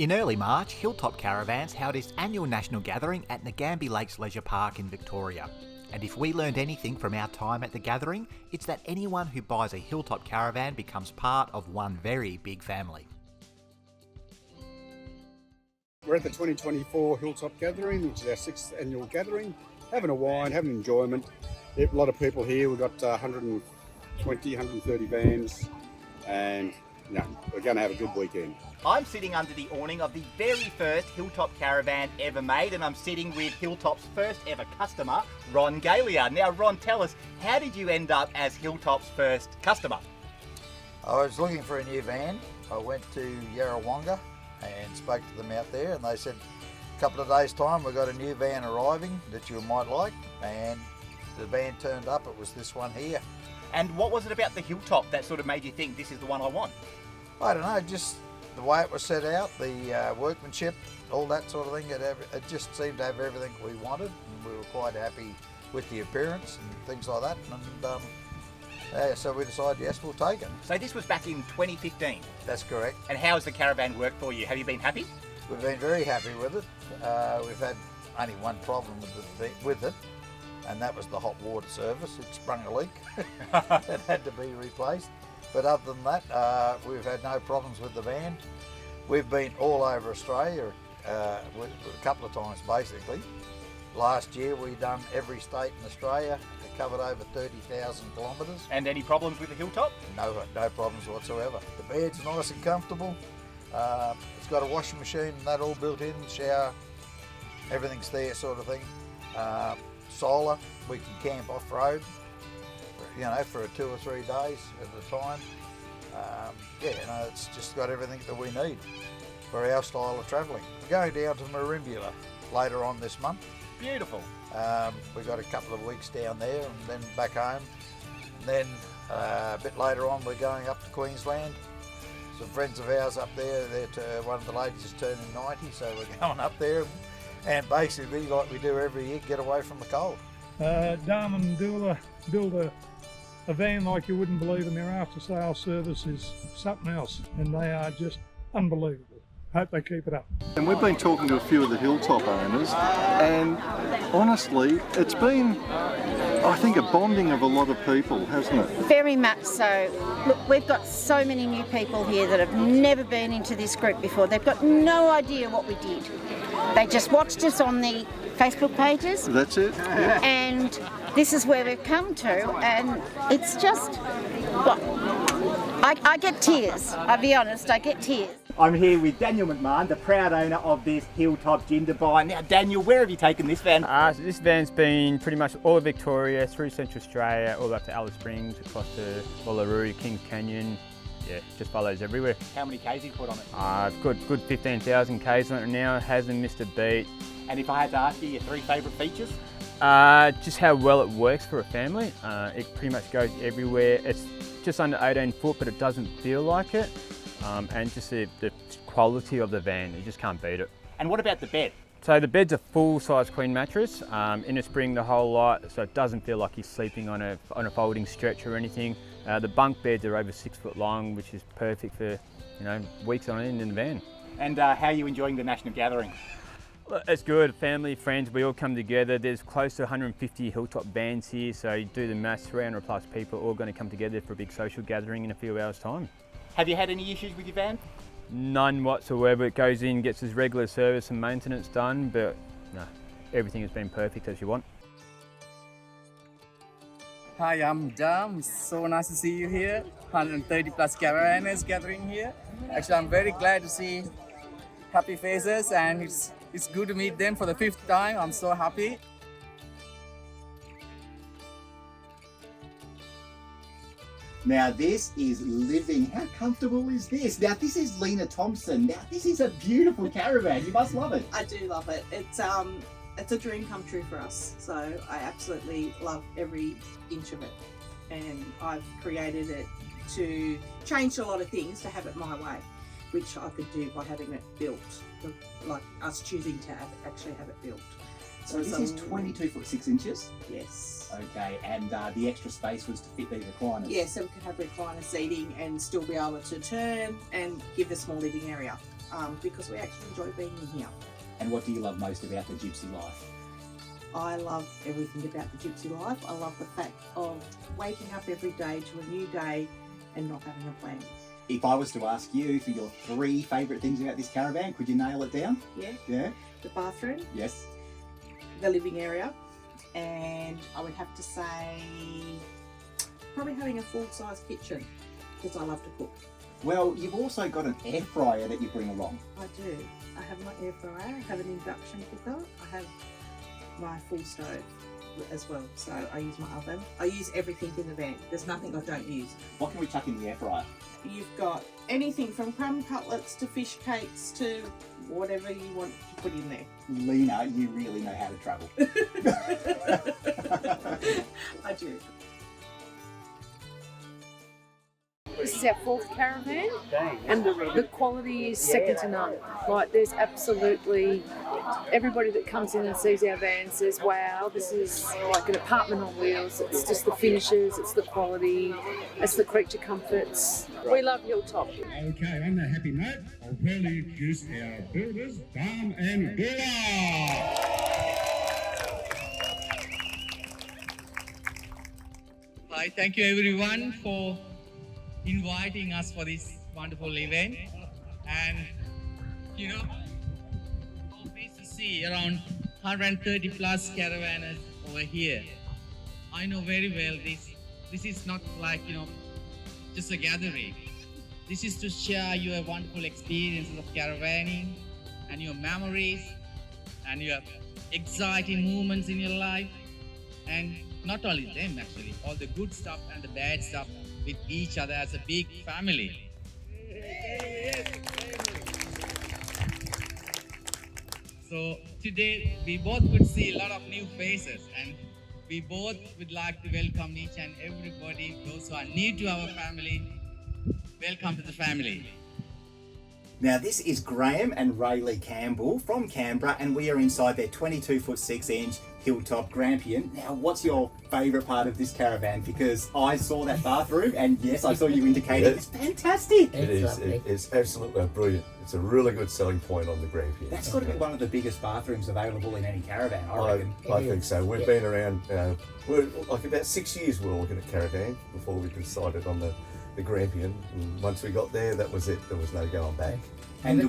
In early March, Hilltop Caravans held its annual national gathering at Nagambie Lakes Leisure Park in Victoria. And if we learned anything from our time at the gathering, it's that anyone who buys a Hilltop Caravan becomes part of one very big family. We're at the 2024 Hilltop Gathering, which is our 6th annual gathering. Having a wine, having enjoyment. A lot of people here. We've got 120, 130 vans, and we're going to have a good weekend. I'm sitting under the awning of the very first Hilltop Caravan ever made, and I'm sitting with Hilltop's first ever customer, Ron Galia. Now, Ron, tell us, how did you end up as Hilltop's first customer? I was looking for a new van. I went to Yarrawonga and spoke to them out there, and they said a couple of days' time we've got a new van arriving that you might like, and the van turned up. It was this one here. And what was it about the Hilltop that sort of made you think this is the one I want? I don't know, just the way it was set out, the workmanship, all that sort of thing. It just seemed to have everything we wanted, and we were quite happy with the appearance and things like that. And so we decided, yes, we'll take it. So this was back in 2015? That's correct. And how has the caravan worked for you? Have you been happy? We've been very happy with it. We've had only one problem with it, and that was the hot water service. It sprung a leak. It had to be replaced. But other than that, we've had no problems with the van. We've been all over Australia a couple of times basically. Last year we done every state in Australia. We covered over 30,000 kilometres. And any problems with the Hilltop? No problems whatsoever. The bed's nice and comfortable. It's got a washing machine and that all built in, shower, everything's there sort of thing. Solar, we can camp off-road, for 2 or 3 days at a time. It's just got everything that we need for our style of travelling. We're going down to Merimbula later on this month. Beautiful. We've got a couple of weeks down there and then back home. And then a bit later on we're going up to Queensland. Some friends of ours up there, one of the ladies is turning 90, so we're going up there and basically, like we do every year, get away from the cold. Darman Doola build a van like you wouldn't believe, and their after sales service is something else, and they are just unbelievable. Hope they keep it up. And we've been talking to a few of the Hilltop owners, and honestly, it's been, I think, a bonding of a lot of people, hasn't it? Very much so. Look, we've got so many new people here that have never been into this group before. They've got no idea what we did. They just watched us on the Facebook pages. That's it. Yeah. And this is where we've come to, and it's just, I get tears. I'll be honest, I get tears. I'm here with Daniel McMahon, the proud owner of this Hilltop Jindabyne. Now, Daniel, where have you taken this van? So this van's been pretty much all of Victoria, through Central Australia, all up to Alice Springs, across to Wallaroo, Kings Canyon. Yeah, just follows everywhere. How many Ks have you put on it? I've got good 15,000 Ks on it now, hasn't missed a beat. And if I had to ask you your 3 favourite features? Just how well it works for a family. It pretty much goes everywhere. It's just under 18 foot, but it doesn't feel like it. And just the quality of the van, you just can't beat it. And what about the bed? So the bed's a full-size queen mattress, inner spring the whole lot, so it doesn't feel like you're sleeping on a folding stretch or anything. The bunk beds are over 6 foot long, which is perfect for weeks on end in the van. And how are you enjoying the national gathering? It's good. Family, friends, we all come together. There's close to 150 Hilltop vans here, so you do the maths, 300 plus people all going to come together for a big social gathering in a few hours' time. Have you had any issues with your van? None whatsoever. It goes in, gets its regular service and maintenance done, but no, everything has been perfect as you want. Hi, I'm Dam. It's so nice to see you here. 130 plus caravanners gathering here. Actually, I'm very glad to see happy faces, and it's good to meet them for the 5th time. I'm so happy. Now this is living. How comfortable is this? Now this is Lena Thompson. Now this is a beautiful caravan. You must love it. I do love it. It's a dream come true for us. So I absolutely love every inch of it. And I've created it to change a lot of things to have it my way, which I could do by having it built, like us choosing to actually have it built. So this is 22 foot 6 inches? Yes. Okay, and the extra space was to fit these recliners? Yeah, so we could have recliner seating and still be able to turn and give a small living area. because we actually enjoy being in here. And what do you love most about the gypsy life? I love everything about the gypsy life. I love the fact of waking up every day to a new day and not having a plan. If I was to ask you for your 3 favourite things about this caravan, could you nail it down? Yeah. Yeah? The bathroom, Yes. the living area, and I would have to say probably having a full-size kitchen because I love to cook. Well, you've also got an air fryer that you bring along. I do. I have my air fryer, I have an induction cooker, I have my full stove as well. So I use my oven. I use everything in the van. There's nothing I don't use. What can we chuck in the air fryer? You've got anything from crumb cutlets to fish cakes to whatever you want to put in there. Lena, you really know how to travel. I do. This is our 4th caravan, and the quality is second to none. Like, there's absolutely everybody that comes in and sees our van says, wow, this is like an apartment on wheels. It's just the finishes, it's the quality, it's the creature comforts. We love Hilltop. Okay, on that happy note, I'll proudly introduce our builders, Dam and Galia. Hi, thank you everyone for inviting us for this wonderful event. And you know, I'm pleased to see around 130 plus caravanners over here. I know very well this is not like, you know, just a gathering. This is to share your wonderful experiences of caravanning and your memories and your exciting moments in your life. And not only them, actually, all the good stuff and the bad stuff with each other as a big family. So today we both could see a lot of new faces, and we both would like to welcome each and everybody, those who are new to our family. Welcome to the family. Now this is Graham and Rayleigh Campbell from Canberra, and we are inside their 22-foot 6-inch Hilltop Grampian. Now what's your favourite part of this caravan? Because I saw that bathroom, and yes, I saw you indicating it's fantastic. It is. It's absolutely brilliant. It's a really good selling point on the Grampian. That's got to be one of the biggest bathrooms available in any caravan, I reckon. I think so. We've been around, we're like about 6 years we were looking at caravan before we decided on the Grampian, and once we got there, that was it. There was no going back. And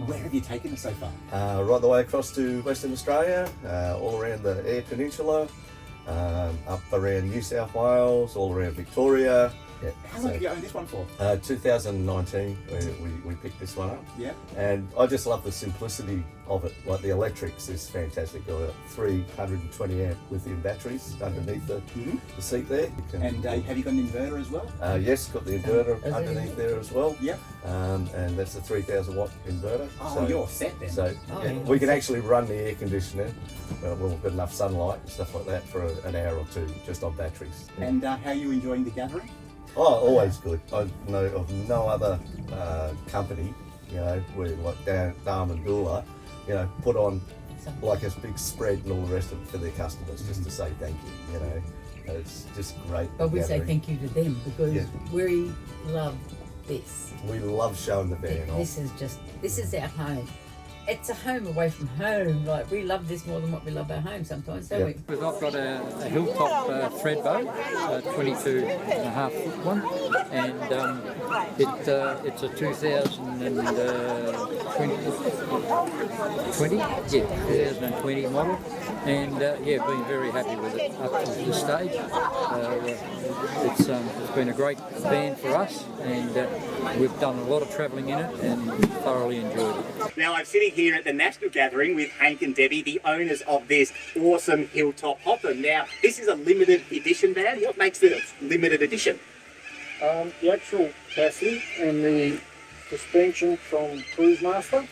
where have you taken us so far? Right the way across to Western Australia, all around the Eyre Peninsula, up around New South Wales, all around Victoria. Yeah. How long have you owned this one for? 2019, we picked this one up. Yeah. And I just love the simplicity of it. Like the electrics is fantastic. Got a 320 amp lithium batteries underneath the seat there. And have you got an inverter as well? Yes, got the inverter underneath there as well. Yep. And that's a 3,000 watt inverter. Oh, so, you're set then. So we can actually run the air conditioner. We've got enough sunlight and stuff like that for an hour or two just on batteries. And how are you enjoying the gathering? Oh, always good. I know of no other company, you know, where like Dam and Galia, you know, put on like a big spread and all the rest of it for their customers just to say thank you, you know. It's just great. But we say thank you to them because we love this. We love showing the van off. This is our home. It's a home away from home. Like, we love this more than what we love our home sometimes, don't we? I've got a Hilltop thread boat, a 22.5 foot one, and it's a 2020 model, and been very happy with it up to this stage. It's been a great van for us, and we've done a lot of travelling in it and thoroughly enjoyed it. Now I'm sitting here at the National Gathering with Hank and Debbie, the owners of this awesome Hilltop Hot. Now this is a limited edition van. What makes it limited edition? The actual chassis and the suspension from Cruise Master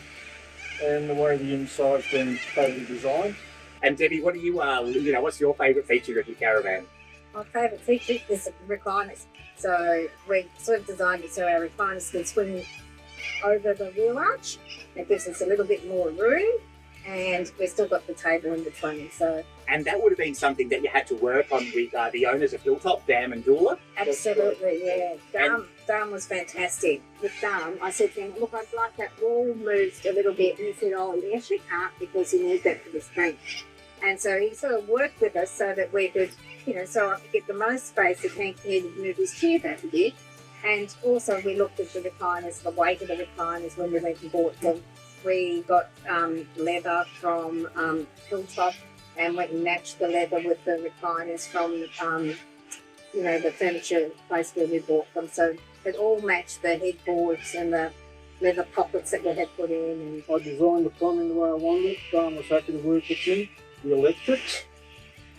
and the way the inside's been totally designed. And Debbie, what do you what's your favourite feature of your caravan? My favourite feature is the recliners. So we sort of designed it so our recliners can swing over the wheel arch. It gives us a little bit more room, and we've still got the table in between. So And that would have been something that you had to work on with the owners of Hilltop, Dam and Dula. Absolutely, yeah. Dam was fantastic. With Dam, I said to him, look, I'd like that wall moved a little bit. And he said, oh, you actually can't because you need that for the strength. And so he sort of worked with us so that we could, so I could get the most space that Hank needed to move his chair back a bit. And also we looked at the recliners, the weight of the recliners when we went and bought them. We got leather from Hilltop and went and matched the leather with the recliners from, the furniture place where we bought them. So it all matched the headboards and the leather pockets that we had put in. I designed the plumbing the way I wanted it. Graham was happy to work with me. The electrics.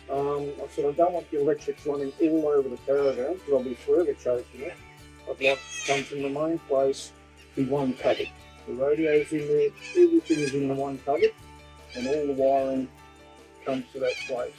I said, I don't want the electrics running all over the caravan because I'll be forever chasing it. I'd like to come from the main place, be one cupboard. The radio's in there, everything is in the one cupboard, and all the wiring comes to that place.